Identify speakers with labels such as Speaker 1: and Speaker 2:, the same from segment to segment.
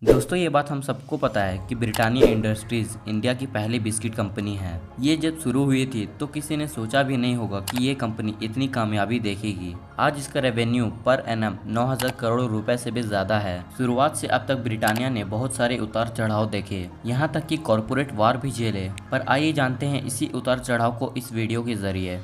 Speaker 1: दोस्तों ये बात हम सबको पता है कि ब्रिटानिया इंडस्ट्रीज इंडिया की पहली बिस्किट कंपनी है। ये जब शुरू हुई थी तो किसी ने सोचा भी नहीं होगा कि ये कंपनी इतनी कामयाबी देखेगी। आज इसका रेवेन्यू पर एनम 9,000 करोड़ रुपए से भी ज्यादा है। शुरुआत से अब तक ब्रिटानिया ने बहुत सारे उतार चढ़ाव देखे, यहाँ तक कि कॉरपोरेट वार भी झेले। पर आइए जानते हैं इसी उतार चढ़ाव को इस वीडियो के जरिए।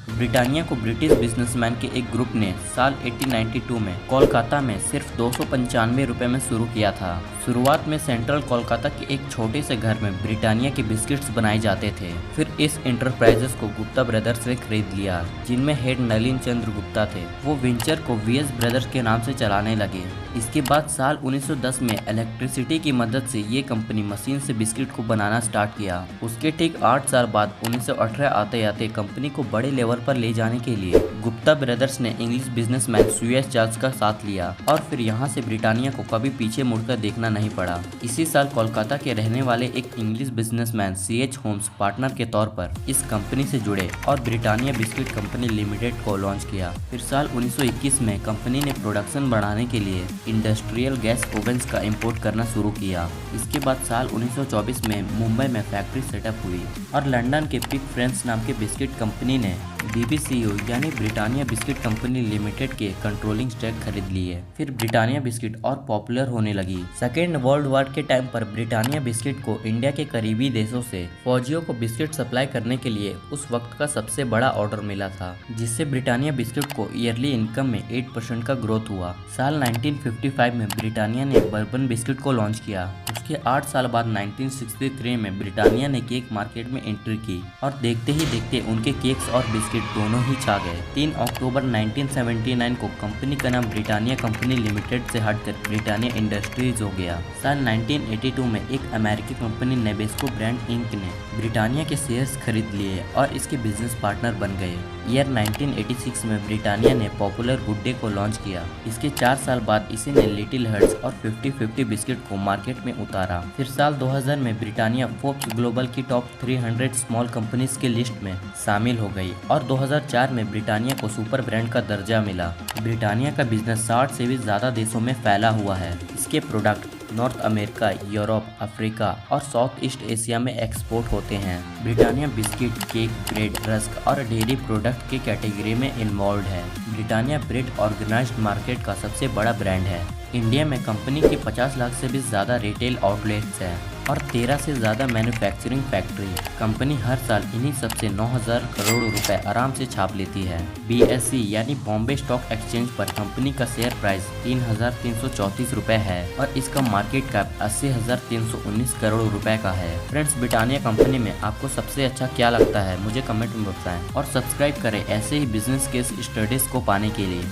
Speaker 1: ब्रिटानिया को ब्रिटिश बिजनेसमैन के एक ग्रुप ने साल 1892 में कोलकाता में सिर्फ 295 रुपए में शुरू किया था। शुरुआत में सेंट्रल कोलकाता के एक छोटे से घर में ब्रिटानिया के बिस्किट्स बनाए जाते थे। फिर इस इंटरप्राइजेस को गुप्ता ब्रदर्स ने खरीद लिया, जिनमें हेड नलिन चंद्र गुप्ता थे। वो वेंचर को वीएस ब्रदर्स के नाम से चलाने लगे। इसके बाद साल 1910 में इलेक्ट्रिसिटी की मदद से ये कंपनी मशीन से बिस्किट को बनाना स्टार्ट किया। उसके ठीक 8 साल बाद 1918 आते आते कंपनी को बड़े लेवल पर ले जाने के लिए गुप्ता ब्रदर्स ने इंग्लिश बिजनेसमैन सुएस चार्ल्स का साथ लिया और फिर यहाँ से ब्रिटानिया को कभी पीछे मुड़कर देखना नहीं पड़ा। इसी साल कोलकाता के रहने वाले एक English businessman C H Holmes partner के तौर पर इस कंपनी से जुड़े और ब्रिटानिया बिस्किट कंपनी लिमिटेड को लॉन्च किया। फिर साल 1921 में कंपनी ने प्रोडक्शन बढ़ाने के लिए इंडस्ट्रियल गैस ओवंस का इंपोर्ट करना शुरू किया। इसके बाद साल 1924 में मुंबई में फैक्ट्री सेटअप हुई और लंदन के पिक फ्रेंड्स नाम के बिस्किट कंपनी ने BBCU यानी ब्रिटानिया बिस्किट कंपनी लिमिटेड के कंट्रोलिंग स्टेक खरीद लिए। फिर ब्रिटानिया बिस्किट और पॉपुलर होने लगी। सेकेंड वर्ल्ड वॉर के टाइम पर ब्रिटानिया बिस्किट को इंडिया के करीबी देशों से फौजियों को बिस्किट सप्लाई करने के लिए उस वक्त का सबसे बड़ा ऑर्डर मिला था, जिससे ब्रिटानिया बिस्किट को ईयरली इनकम में 8% का ग्रोथ हुआ। साल 1955 में ब्रिटानिया ने बर्बन बिस्किट को लॉन्च किया। उसके 8 साल बाद 1963 में ब्रिटानिया ने केक मार्केट में एंट्री की और देखते ही देखते उनके केक्स और बिस्किट दोनों ही छा गए। 3 अक्टूबर 1979 को कंपनी का नाम ब्रिटानिया कंपनी लिमिटेड से हटकर ब्रिटानिया इंडस्ट्रीज हो गया। साल 1982 में एक अमेरिकी कंपनी नेबेस्को ब्रांड इंक ने ब्रिटानिया के शेयर्स खरीद लिए और इसके बिजनेस पार्टनर बन गए। ईयर 1986 में ब्रिटानिया ने पॉपुलर गुड डे को लॉन्च किया। इसके 4 साल बाद इसी ने लिटिल हर्ट्स और 50-50 बिस्किट को मार्केट में उतारा। फिर साल 2000 में ब्रिटानिया फोर्ब्स ग्लोबल की टॉप 300 स्मॉल कंपनीज के लिस्ट में शामिल हो गई और 2004 में ब्रिटानिया को सुपर ब्रांड का दर्जा मिला। ब्रिटानिया का बिजनेस 60 से भी ज्यादा देशों में फैला हुआ है। इसके product north America, Europe, Africa और साउथ ईस्ट एशिया में एक्सपोर्ट होते हैं। Britannia biscuit, cake, bread, rusk और डेयरी प्रोडक्ट की कैटेगरी में इन्वॉल्व है। ब्रिटानिया ब्रेड ऑर्गेनाइज्ड मार्केट का सबसे बड़ा ब्रांड है। इंडिया में कंपनी के 50 लाख से भी ज्यादा रिटेल आउटलेट्स हैं और 13 से ज्यादा मैन्युफैक्चरिंग फैक्ट्री। कंपनी हर साल इन्हीं सबसे 9,000 करोड़ रुपए आराम से छाप लेती है। BSE यानी बॉम्बे स्टॉक एक्सचेंज पर कंपनी का शेयर प्राइस 3,334 रुपए है और इसका मार्केट कैप 80,319 करोड़ रुपए का है। फ्रेंड्स, ब्रिटानिया कंपनी में आपको सबसे अच्छा क्या लगता है मुझे कमेंट में बताएं और सब्सक्राइब करें ऐसे ही बिजनेस केस स्टडीज को पाने के लिए।